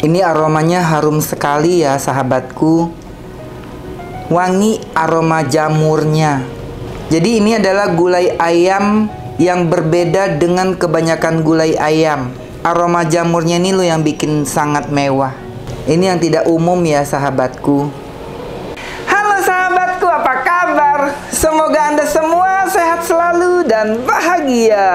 Ini aromanya harum sekali ya sahabatku. Wangi aroma jamurnya. Jadi ini adalah gulai ayam yang berbeda dengan kebanyakan gulai ayam. Aroma jamurnya ini loh yang bikin sangat mewah. Ini yang tidak umum ya sahabatku. Halo sahabatku, apa kabar? Semoga Anda semua sehat selalu dan bahagia.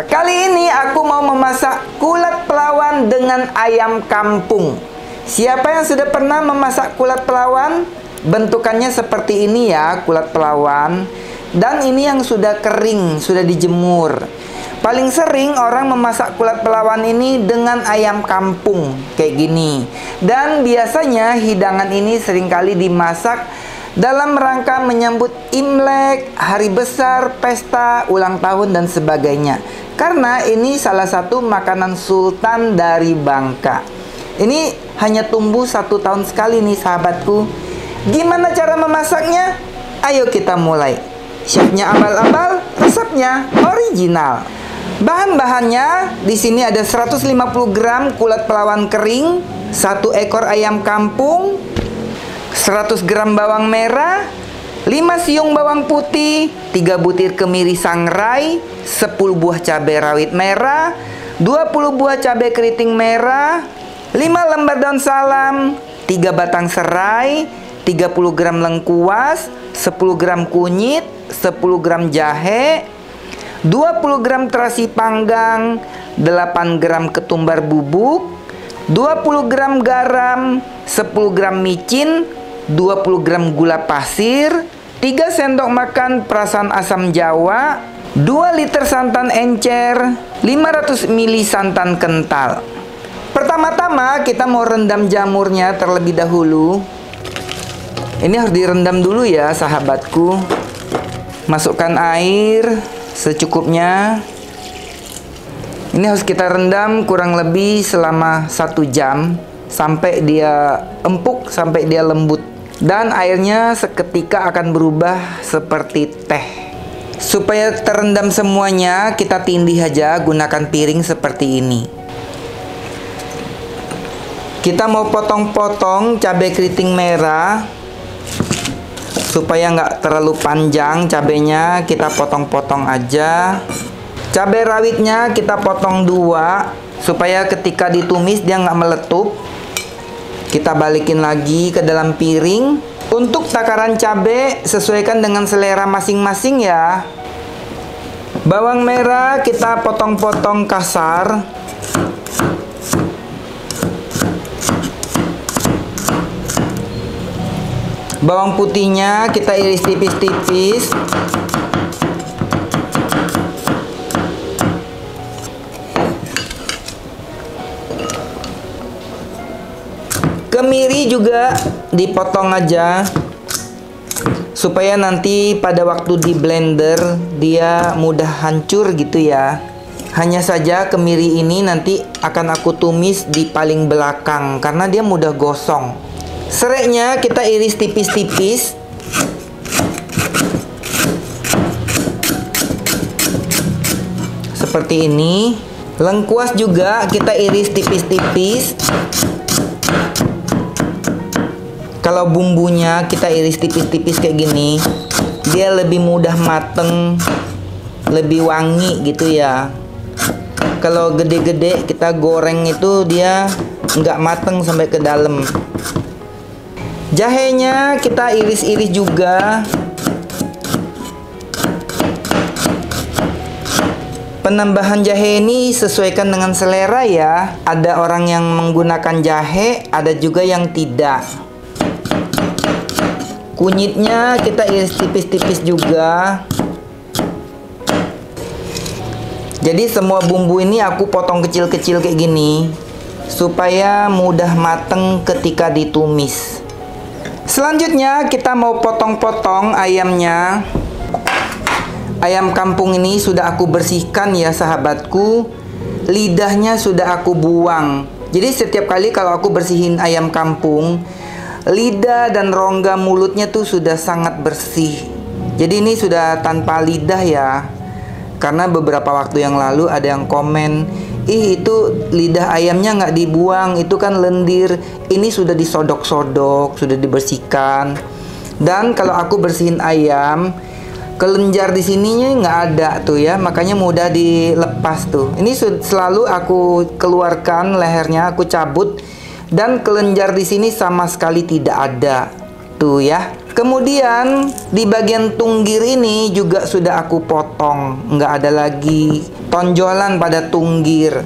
Kali ini aku mau memasak kulat pelawan dengan ayam kampung. Siapa yang sudah pernah memasak kulat pelawan? Bentukannya seperti ini ya, kulat pelawan. Dan ini yang sudah kering, sudah dijemur. Paling sering orang memasak kulat pelawan ini dengan ayam kampung kayak gini. Dan biasanya hidangan ini seringkali dimasak dalam rangka menyambut Imlek, hari besar, pesta, ulang tahun dan sebagainya. Karena ini salah satu makanan sultan dari Bangka. Ini hanya tumbuh 1 tahun sekali nih sahabatku. Gimana cara memasaknya? Ayo kita mulai. Chefnya abal-abal, resepnya original. Bahan-bahannya di sini ada 150 gram kulat pelawan kering, 1 ekor ayam kampung, 100 gram bawang merah, 5 siung bawang putih, 3 butir kemiri sangrai, 10 buah cabai rawit merah, 20 buah cabai keriting merah, 5 lembar daun salam, 3 batang serai, 30 gram lengkuas, 10 gram kunyit, 10 gram jahe, 20 gram terasi panggang, 8 gram ketumbar bubuk, 20 gram garam, 10 gram micin, 20 gram gula pasir, 3 sendok makan perasan asam jawa, 2 liter santan encer, 500 ml santan kental. Pertama-tama kita mau rendam jamurnya terlebih dahulu. Ini harus direndam dulu ya sahabatku. Masukkan air secukupnya. Ini harus kita rendam kurang lebih selama 1 jam sampai dia empuk, sampai dia lembut. Dan airnya seketika akan berubah seperti teh. Supaya terendam semuanya, kita tindih aja gunakan piring seperti ini. Kita mau potong-potong cabai keriting merah. Supaya nggak terlalu panjang cabenya, kita potong-potong aja. Cabai rawitnya kita potong 2 supaya ketika ditumis dia nggak meletup. Kita balikin lagi ke dalam piring. Untuk takaran cabai sesuaikan dengan selera masing-masing ya. Bawang merah kita potong-potong kasar. Bawang putihnya kita iris tipis-tipis. Kemiri juga dipotong aja supaya nanti pada waktu di blender dia mudah hancur gitu ya. Hanya saja kemiri ini nanti akan aku tumis di paling belakang karena dia mudah gosong. Serainya kita iris tipis-tipis. Seperti ini. Lengkuas juga kita iris tipis-tipis. Kalau bumbunya kita iris tipis-tipis kayak gini, dia lebih mudah mateng, lebih wangi gitu ya. Kalau gede-gede kita goreng itu dia nggak mateng sampai ke dalam. Jahenya kita iris-iris juga. Penambahan jahe ini sesuaikan dengan selera ya. Ada orang yang menggunakan jahe, ada juga yang tidak. Kunyitnya kita iris tipis-tipis juga. Jadi semua bumbu ini aku potong kecil-kecil kayak gini supaya mudah mateng ketika ditumis. Selanjutnya kita mau potong-potong ayamnya. Ayam kampung ini sudah aku bersihkan ya sahabatku. Lidahnya sudah aku buang. Jadi setiap kali kalau aku bersihin ayam kampung, lidah dan rongga mulutnya tuh sudah sangat bersih. Jadi ini sudah tanpa lidah ya. Karena beberapa waktu yang lalu ada yang komen, ih itu lidah ayamnya nggak dibuang, itu kan lendir. Ini sudah disodok-sodok, sudah dibersihkan. Dan kalau aku bersihin ayam, kelenjar di sininya nggak ada tuh ya, makanya mudah dilepas tuh. Ini selalu aku keluarkan lehernya, aku cabut, dan kelenjar di sini sama sekali tidak ada tuh ya. Kemudian di bagian tunggir ini juga sudah aku potong, nggak ada lagi tonjolan pada tunggir.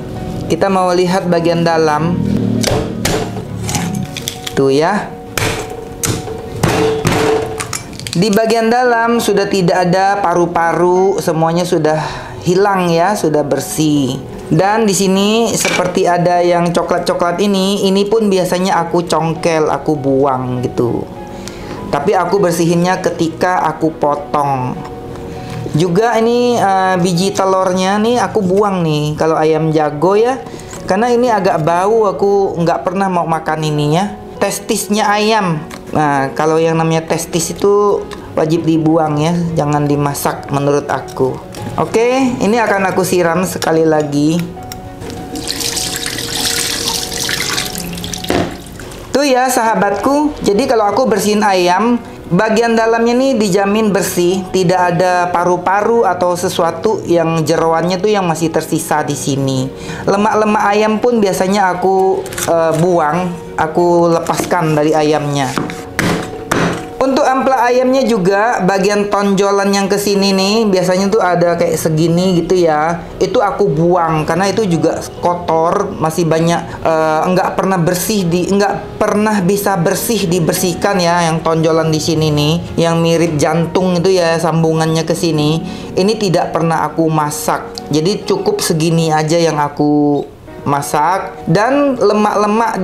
Kita mau lihat bagian dalam tuh ya. Di bagian dalam sudah tidak ada paru-paru, semuanya sudah hilang ya, sudah bersih. Dan di sini seperti ada yang coklat-coklat ini pun biasanya aku congkel, aku buang gitu. Tapi aku bersihinnya ketika aku potong. Juga ini biji telurnya nih aku buang nih kalau ayam jago ya. Karena ini agak bau, aku nggak pernah mau makan ini ya. Testisnya ayam. Nah, kalau yang namanya testis itu wajib dibuang ya, jangan dimasak menurut aku. Oke, ini akan aku siram sekali lagi. Tuh ya sahabatku, jadi kalau aku bersihin ayam, bagian dalamnya nih dijamin bersih, tidak ada paru-paru atau sesuatu yang jeroannya tuh yang masih tersisa di sini. Lemak-lemak ayam pun biasanya aku buang, aku lepaskan dari ayamnya. Untuk ampla ayamnya juga bagian tonjolan yang kesini nih biasanya tuh ada kayak segini gitu ya, itu aku buang karena itu juga kotor, masih banyak nggak pernah bisa dibersihkan ya. Yang tonjolan di sini nih yang mirip jantung itu ya, sambungannya ke sini, ini tidak pernah aku masak, jadi cukup segini aja yang aku masak. Dan lemak-lemak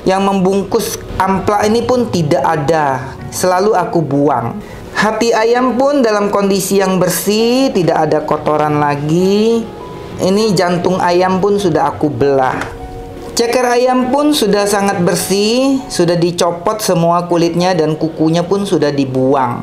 yang membungkus ampla ini pun tidak ada, selalu aku buang. Hati ayam pun dalam kondisi yang bersih, tidak ada kotoran lagi. Ini jantung ayam pun sudah aku belah. Ceker ayam pun sudah sangat bersih, sudah dicopot semua kulitnya dan kukunya pun sudah dibuang.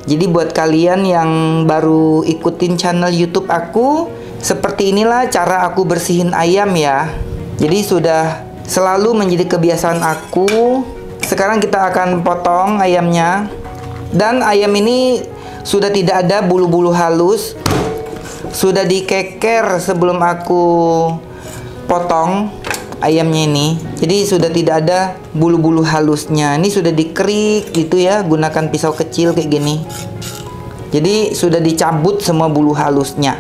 Jadi buat kalian yang baru ikutin channel YouTube aku, seperti inilah cara aku bersihin ayam ya. Jadi sudah selalu menjadi kebiasaan aku. Sekarang kita akan potong ayamnya. Dan ayam ini sudah tidak ada bulu-bulu halus, sudah dikeker sebelum aku potong ayamnya ini. Jadi sudah tidak ada bulu-bulu halusnya. Ini sudah dikerik gitu ya, gunakan pisau kecil kayak gini. Jadi sudah dicabut semua bulu halusnya.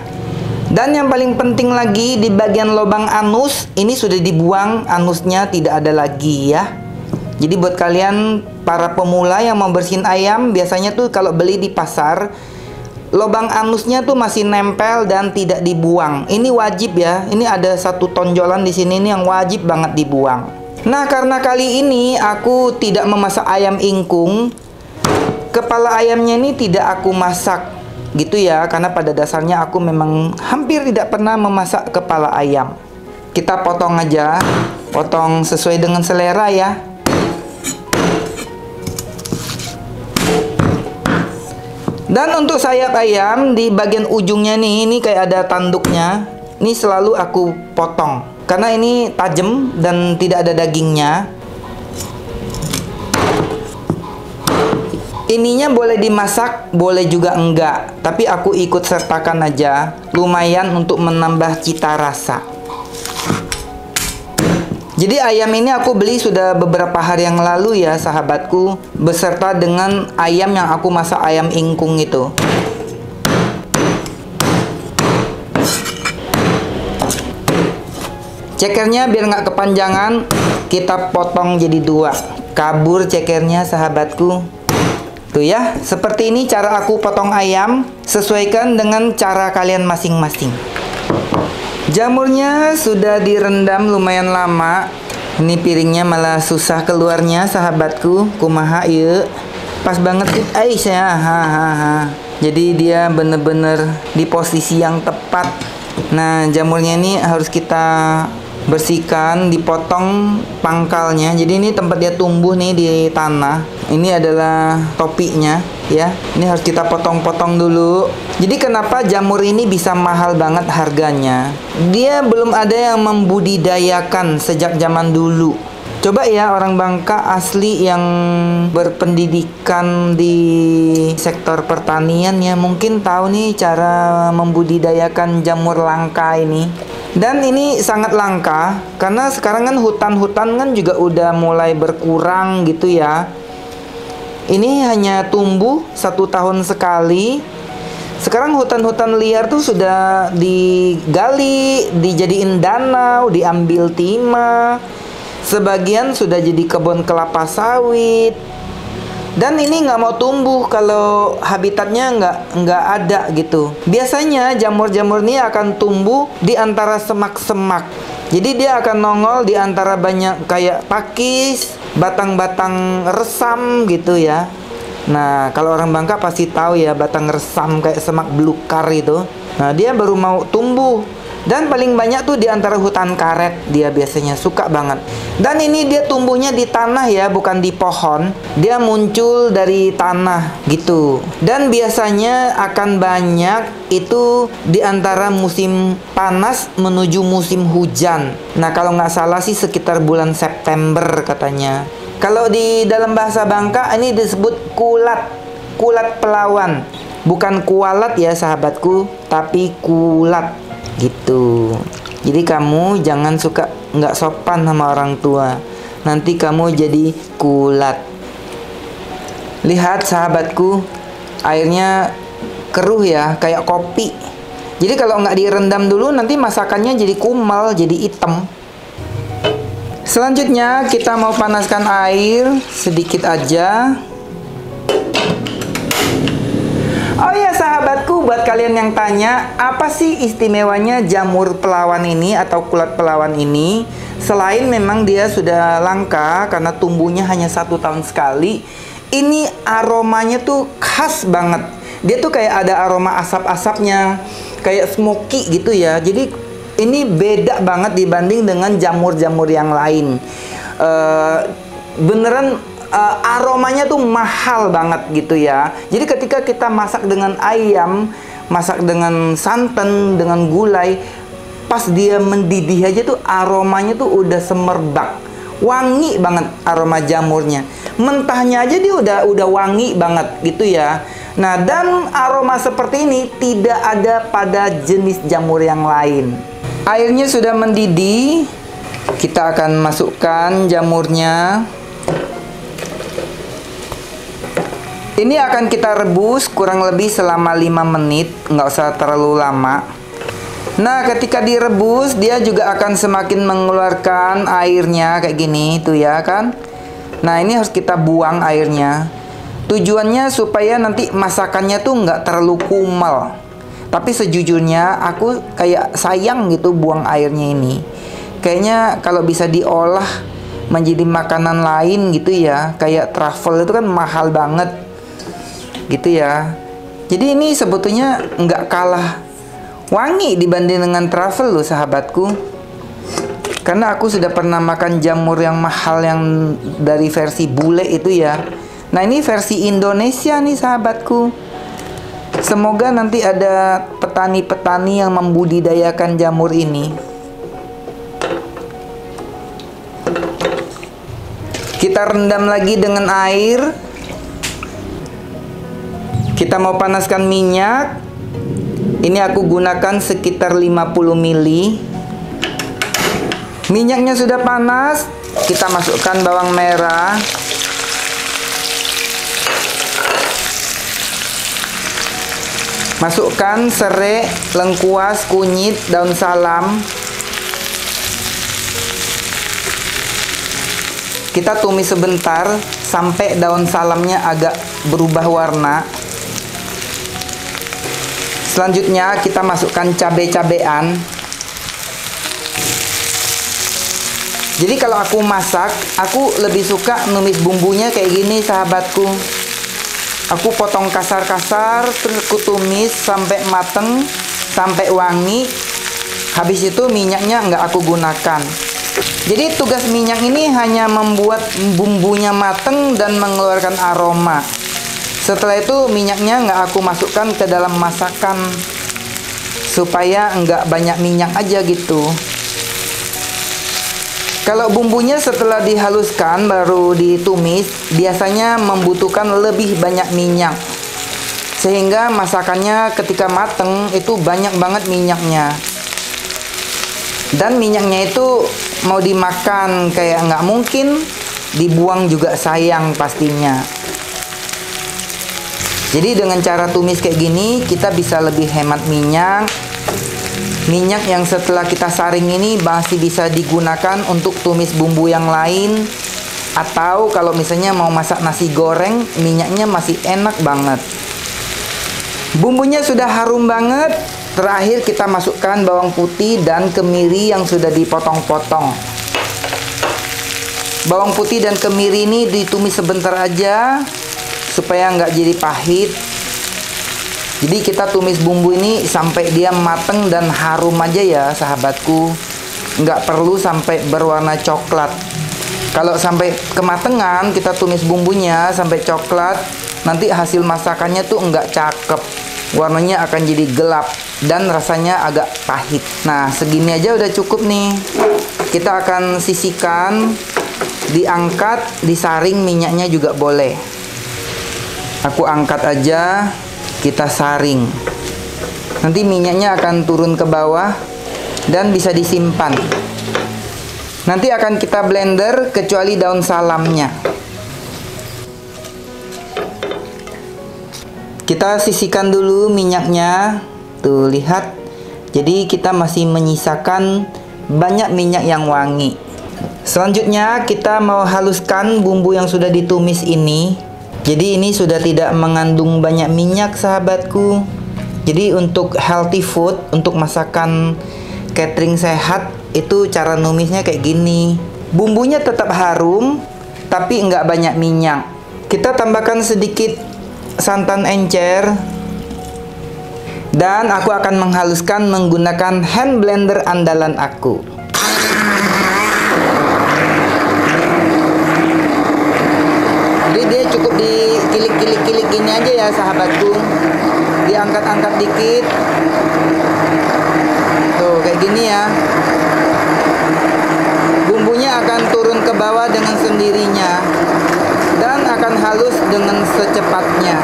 Dan yang paling penting lagi, di bagian lubang anus ini sudah dibuang, anusnya tidak ada lagi ya. Jadi buat kalian para pemula yang mau bersihin ayam, biasanya tuh kalau beli di pasar, lubang anusnya tuh masih nempel dan tidak dibuang. Ini wajib ya. Ini ada satu tonjolan di sini nih yang wajib banget dibuang. Nah, karena kali ini aku tidak memasak ayam ingkung, kepala ayamnya ini tidak aku masak gitu ya, karena pada dasarnya aku memang hampir tidak pernah memasak kepala ayam. Kita potong aja, potong sesuai dengan selera ya. Dan untuk sayap ayam di bagian ujungnya nih, ini kayak ada tanduknya, ini selalu aku potong karena ini tajam dan tidak ada dagingnya. Ininya boleh dimasak, boleh juga enggak, tapi aku ikut sertakan aja, lumayan untuk menambah cita rasa. Jadi ayam ini aku beli sudah beberapa hari yang lalu ya sahabatku, beserta dengan ayam yang aku masak ayam ingkung itu. Cekernya biar nggak kepanjangan, kita potong jadi dua. Kabur cekernya sahabatku. Tuh ya, seperti ini cara aku potong ayam. Sesuaikan dengan cara kalian masing-masing. Jamurnya sudah direndam lumayan lama. Ini piringnya malah susah keluarnya sahabatku. Kumaha ieu. Pas banget sih Aisyah. Jadi dia bener-bener di posisi yang tepat. Nah, jamurnya ini harus kita bersihkan, dipotong pangkalnya. Jadi ini tempat dia tumbuh nih di tanah. Ini adalah topinya ya. Ini harus kita potong-potong dulu. Jadi kenapa jamur ini bisa mahal banget harganya? Dia belum ada yang membudidayakan sejak zaman dulu. Coba ya orang Bangka asli yang berpendidikan di sektor pertanian ya mungkin tahu nih cara membudidayakan jamur langka ini. Dan ini sangat langka karena sekarang kan hutan-hutan kan juga udah mulai berkurang gitu ya. Ini hanya tumbuh 1 tahun sekali. Sekarang hutan-hutan liar tuh sudah digali, dijadiin danau, diambil timah. Sebagian sudah jadi kebun kelapa sawit. Dan ini nggak mau tumbuh kalau habitatnya nggak ada gitu. Biasanya jamur-jamur ini akan tumbuh di antara semak-semak. Jadi dia akan nongol di antara banyak kayak pakis, batang-batang resam gitu ya. Nah, kalau orang Bangka pasti tahu ya batang resam kayak semak belukar itu. Nah, dia baru mau tumbuh. Dan paling banyak tuh di antara hutan karet dia biasanya suka banget. Dan ini dia tumbuhnya di tanah ya, bukan di pohon. Dia muncul dari tanah gitu. Dan biasanya akan banyak itu di antara musim panas menuju musim hujan. Nah, kalau nggak salah sih sekitar bulan September katanya. Kalau di dalam bahasa Bangka ini disebut kulat. Kulat pelawan. Bukan kualat ya sahabatku, tapi kulat. Gitu. Jadi kamu jangan suka nggak sopan sama orang tua. Nanti kamu jadi kulat. Lihat sahabatku, airnya keruh ya, kayak kopi. Jadi kalau nggak direndam dulu nanti masakannya jadi kumal, jadi hitam. Selanjutnya kita mau panaskan air sedikit aja. Oh ya sahabatku, buat kalian yang tanya, apa sih istimewanya jamur pelawan ini atau kulat pelawan ini? Selain memang dia sudah langka karena tumbuhnya hanya 1 tahun sekali, ini aromanya tuh khas banget. Dia tuh kayak ada aroma asap-asapnya, kayak smoky gitu ya. Jadi ini beda banget dibanding dengan jamur-jamur yang lain. Beneran aromanya tuh mahal banget gitu ya. Jadi ketika kita masak dengan ayam, masak dengan santan, dengan gulai, pas dia mendidih aja tuh aromanya tuh udah semerbak. Wangi banget aroma jamurnya. Mentahnya aja dia udah wangi banget gitu ya. Nah, dan aroma seperti ini tidak ada pada jenis jamur yang lain. Airnya sudah mendidih. Kita akan masukkan jamurnya. Ini akan kita rebus kurang lebih selama 5 menit, nggak usah terlalu lama. Nah, ketika direbus, dia juga akan semakin mengeluarkan airnya kayak gini, tuh ya kan. Nah, ini harus kita buang airnya. Tujuannya supaya nanti masakannya tuh nggak terlalu kumal. Tapi sejujurnya aku kayak sayang gitu buang airnya ini. Kayaknya kalau bisa diolah menjadi makanan lain gitu ya, kayak truffle itu kan mahal banget. Gitu ya. Jadi ini sebetulnya nggak kalah wangi dibanding dengan truffle loh sahabatku. Karena aku sudah pernah makan jamur yang mahal yang dari versi bule itu ya. Nah, ini versi Indonesia nih sahabatku. Semoga nanti ada petani-petani yang membudidayakan jamur ini. Kita rendam lagi dengan air. Kita mau panaskan minyak. Ini aku gunakan sekitar 50 ml. Minyaknya sudah panas. Kita masukkan bawang merah. Masukkan serai, lengkuas, kunyit, daun salam. Kita tumis sebentar sampai daun salamnya agak berubah warna. Selanjutnya kita masukkan cabai-cabean. Jadi kalau aku masak, aku lebih suka numis bumbunya kayak gini sahabatku. Aku potong kasar-kasar, terus aku tumis sampai mateng, sampai wangi. Habis itu minyaknya nggak aku gunakan. Jadi tugas minyak ini hanya membuat bumbunya mateng dan mengeluarkan aroma. Setelah itu minyaknya nggak aku masukkan ke dalam masakan, supaya nggak banyak minyak aja gitu. Kalau bumbunya setelah dihaluskan baru ditumis, biasanya membutuhkan lebih banyak minyak. Sehingga masakannya ketika mateng itu banyak banget minyaknya. Dan minyaknya itu mau dimakan kayak nggak mungkin, dibuang juga sayang pastinya. Jadi dengan cara tumis kayak gini kita bisa lebih hemat minyak. Minyak yang setelah kita saring ini masih bisa digunakan untuk tumis bumbu yang lain. Atau kalau misalnya mau masak nasi goreng, minyaknya masih enak banget. Bumbunya sudah harum banget. Terakhir kita masukkan bawang putih dan kemiri yang sudah dipotong-potong. Bawang putih dan kemiri ini ditumis sebentar aja supaya nggak jadi pahit. Jadi kita tumis bumbu ini sampai dia mateng dan harum aja ya sahabatku. Nggak perlu sampai berwarna coklat. Kalau sampai kematangan kita tumis bumbunya sampai coklat, nanti hasil masakannya tuh nggak cakep. Warnanya akan jadi gelap dan rasanya agak pahit. Nah segini aja udah cukup nih. Kita akan sisihkan, diangkat, disaring minyaknya juga boleh. Aku angkat aja, kita saring. Nanti minyaknya akan turun ke bawah dan bisa disimpan. Nanti akan kita blender kecuali daun salamnya. Kita sisihkan dulu minyaknya. Tuh lihat. Jadi kita masih menyisakan banyak minyak yang wangi. Selanjutnya kita mau haluskan bumbu yang sudah ditumis ini. Jadi ini sudah tidak mengandung banyak minyak sahabatku. Jadi untuk healthy food, untuk masakan catering sehat, itu cara numisnya kayak gini. Bumbunya tetap harum, tapi nggak banyak minyak. Kita tambahkan sedikit santan encer. Dan aku akan menghaluskan menggunakan hand blender andalan aku. Jadi dia cukup dikilik-kilik gini aja ya sahabatku. Diangkat-angkat dikit. Tuh kayak gini ya. Bumbunya akan turun ke bawah dengan sendirinya dan akan halus dengan secepatnya.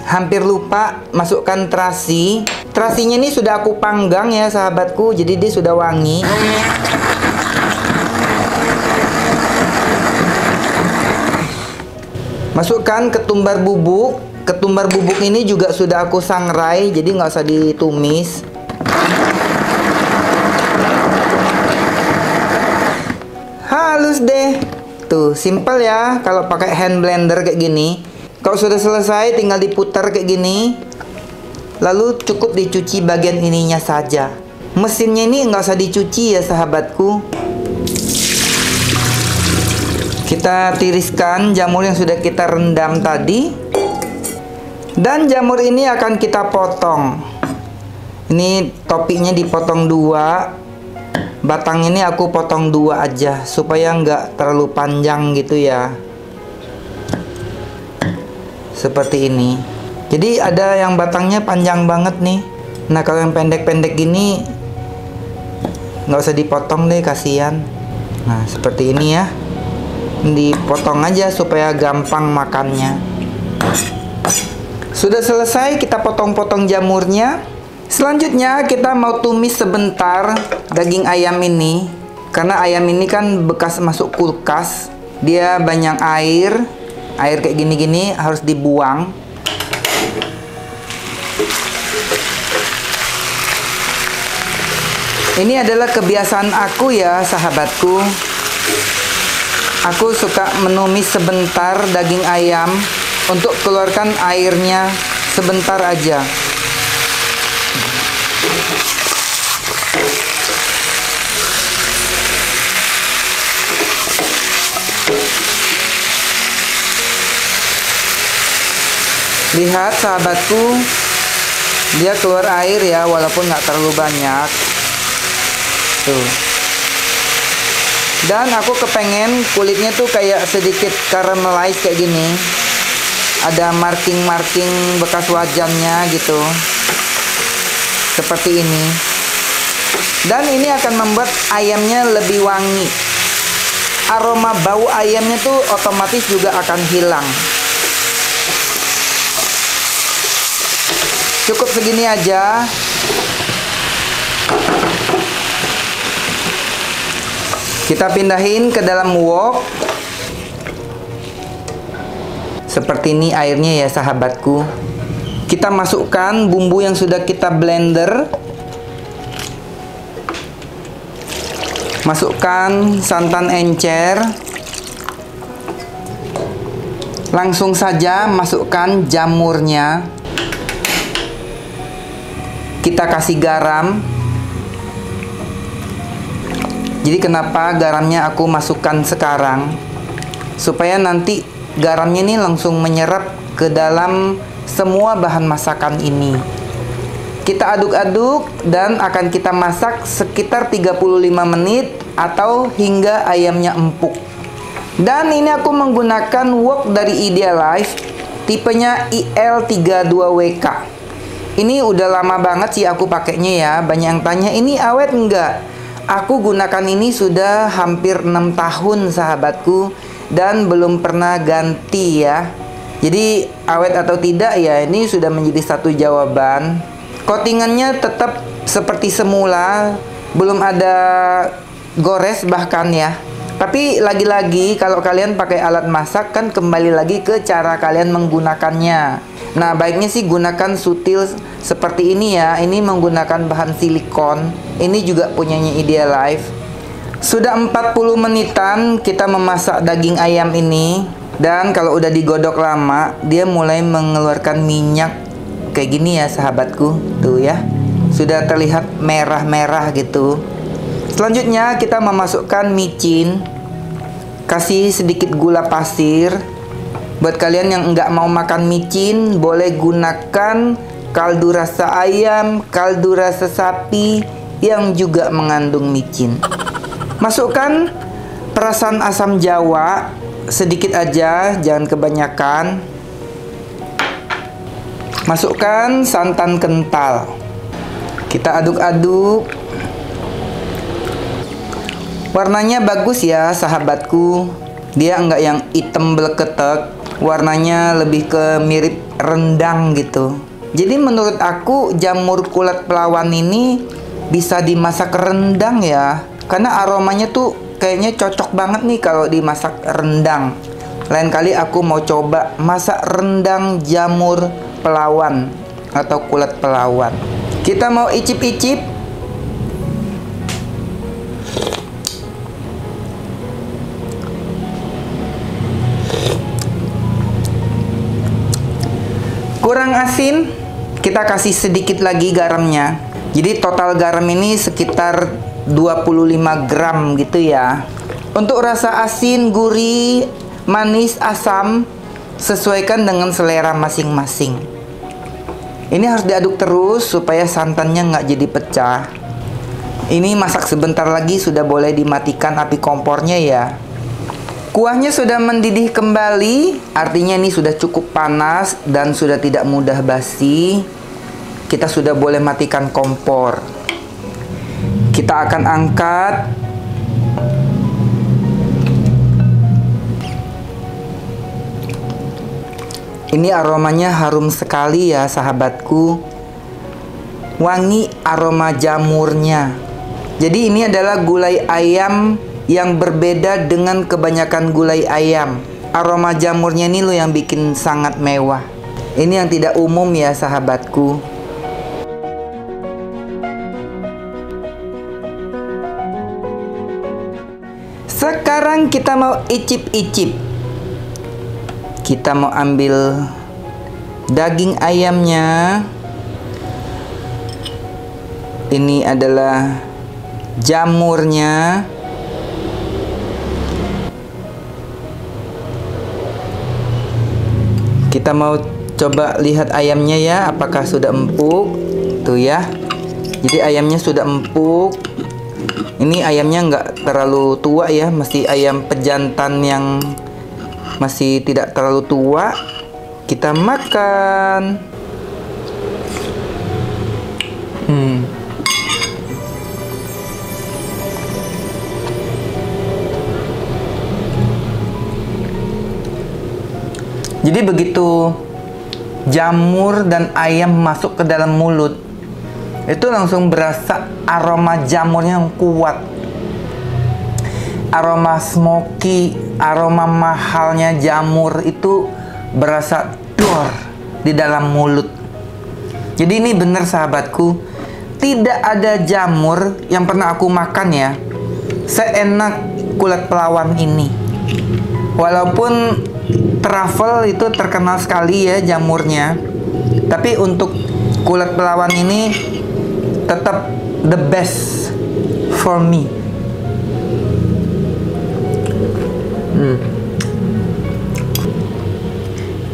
Hampir lupa masukkan terasi. Terasinya ini sudah aku panggang ya sahabatku, jadi dia sudah wangi. Masukkan ketumbar bubuk. Ketumbar bubuk ini juga sudah aku sangrai, jadi nggak usah ditumis. Halus deh. Tuh, simple ya kalau pakai hand blender kayak gini. Kalau sudah selesai tinggal diputar kayak gini. Lalu cukup dicuci bagian ininya saja. Mesinnya ini nggak usah dicuci ya sahabatku. Kita tiriskan jamur yang sudah kita rendam tadi. Dan jamur ini akan kita potong. Ini topinya dipotong dua. Batang ini aku potong dua aja supaya nggak terlalu panjang gitu ya. Seperti ini. Jadi ada yang batangnya panjang banget nih. Nah kalau yang pendek-pendek gini nggak usah dipotong deh, kasihan. Nah seperti ini ya. Dipotong aja supaya gampang makannya. Sudah selesai, kita potong-potong jamurnya. Selanjutnya kita mau tumis sebentar daging ayam ini. Karena ayam ini kan bekas masuk kulkas, dia banyak air. Air kayak gini-gini harus dibuang. Ini adalah kebiasaan aku ya sahabatku. Aku suka menumis sebentar daging ayam untuk keluarkan airnya sebentar aja. Lihat sahabatku, dia keluar air ya, walaupun nggak terlalu banyak. Tuh. Dan aku kepengen kulitnya tuh kayak sedikit caramelize kayak gini. Ada marking-marking bekas wajannya gitu. Seperti ini. Dan ini akan membuat ayamnya lebih wangi. Aroma bau ayamnya tuh otomatis juga akan hilang. Cukup segini aja. Kita pindahin ke dalam wok. Seperti ini airnya ya sahabatku. Kita masukkan bumbu yang sudah kita blender. Masukkan santan encer. Langsung saja masukkan jamurnya. Kita kasih garam. Jadi kenapa garamnya aku masukkan sekarang? Supaya nanti garamnya ini langsung menyerap ke dalam semua bahan masakan ini. Kita aduk-aduk dan akan kita masak sekitar 35 menit atau hingga ayamnya empuk. Dan ini aku menggunakan wok dari Idealife tipenya IL32WK. Ini udah lama banget sih aku pakainya ya. Banyak yang tanya, ini awet enggak? Aku gunakan ini sudah hampir 6 tahun sahabatku. Dan belum pernah ganti ya. Jadi awet atau tidak ya, ini sudah menjadi satu jawaban. Coatingannya tetap seperti semula. Belum ada gores bahkan ya. Tapi lagi-lagi kalau kalian pakai alat masak kan kembali lagi ke cara kalian menggunakannya. Nah, baiknya sih gunakan sutil seperti ini ya. Ini menggunakan bahan silikon. Ini juga punyanya Idealife. Sudah 40 menitan kita memasak daging ayam ini. Dan kalau udah digodok lama, dia mulai mengeluarkan minyak kayak gini ya sahabatku. Tuh ya. Sudah terlihat merah-merah gitu. Selanjutnya kita memasukkan micin. Kasih sedikit gula pasir. Buat kalian yang nggak mau makan micin, boleh gunakan kaldu rasa ayam, kaldu rasa sapi yang juga mengandung micin. Masukkan perasan asam jawa sedikit aja, jangan kebanyakan. Masukkan santan kental. Kita aduk-aduk. Warnanya bagus ya sahabatku. Dia enggak yang hitam bleketek. Warnanya lebih ke mirip rendang gitu. Jadi menurut aku jamur kulit pelawan ini bisa dimasak rendang ya. Karena aromanya tuh kayaknya cocok banget nih kalau dimasak rendang. Lain kali aku mau coba masak rendang jamur pelawan atau kulit pelawan. Kita mau icip-icip. Kurang asin, kita kasih sedikit lagi garamnya. Jadi total garam ini sekitar 25 gram gitu ya. Untuk rasa asin, gurih, manis, asam, sesuaikan dengan selera masing-masing. Ini harus diaduk terus supaya santannya nggak jadi pecah. Ini masak sebentar lagi sudah boleh dimatikan api kompornya ya. Kuahnya sudah mendidih kembali, artinya ini sudah cukup panas dan sudah tidak mudah basi. Kita sudah boleh matikan kompor. Kita akan angkat. Ini aromanya harum sekali ya sahabatku. Wangi aroma jamurnya. Jadi ini adalah gulai ayam yang berbeda dengan kebanyakan gulai ayam. Aroma jamurnya ini loh yang bikin sangat mewah. Ini yang tidak umum ya sahabatku. Sekarang kita mau icip-icip. Kita mau ambil daging ayamnya. Ini adalah jamurnya. Kita mau Coba lihat ayamnya ya, apakah sudah empuk. Tuh ya. Jadi ayamnya sudah empuk. Ini ayamnya nggak terlalu tua ya, masih ayam pejantan yang masih tidak terlalu tua. Kita makan. Jadi begitu jamur dan ayam masuk ke dalam mulut, itu langsung berasa aroma jamurnya yang kuat. Aroma smoky, aroma mahalnya jamur itu berasa dor di dalam mulut. Jadi ini benar sahabatku, tidak ada jamur yang pernah aku makan ya seenak kulit pelawan ini. Walaupun truffle itu terkenal sekali ya jamurnya, tapi untuk kulit pelawan ini tetap the best for me.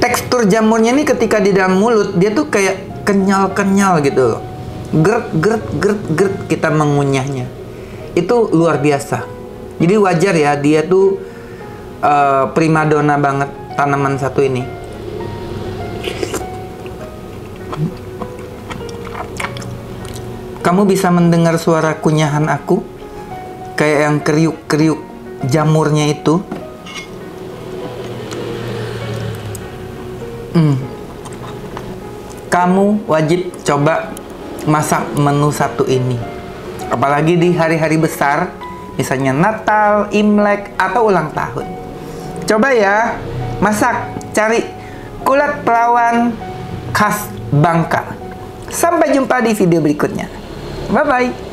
Tekstur jamurnya ini ketika di dalam mulut dia tuh kayak kenyal-kenyal gitu loh. Gert kita mengunyahnya. Itu luar biasa. Jadi wajar ya dia tuh primadona banget tanaman satu ini. Kamu bisa mendengar suara kunyahan aku? Kayak yang kriuk-kriuk jamurnya itu. Kamu wajib coba masak menu satu ini. Apalagi di hari-hari besar, misalnya Natal, Imlek, atau ulang tahun. Coba ya, masak, cari kulit pelawan khas Bangka. Sampai jumpa di video berikutnya. Bye-bye.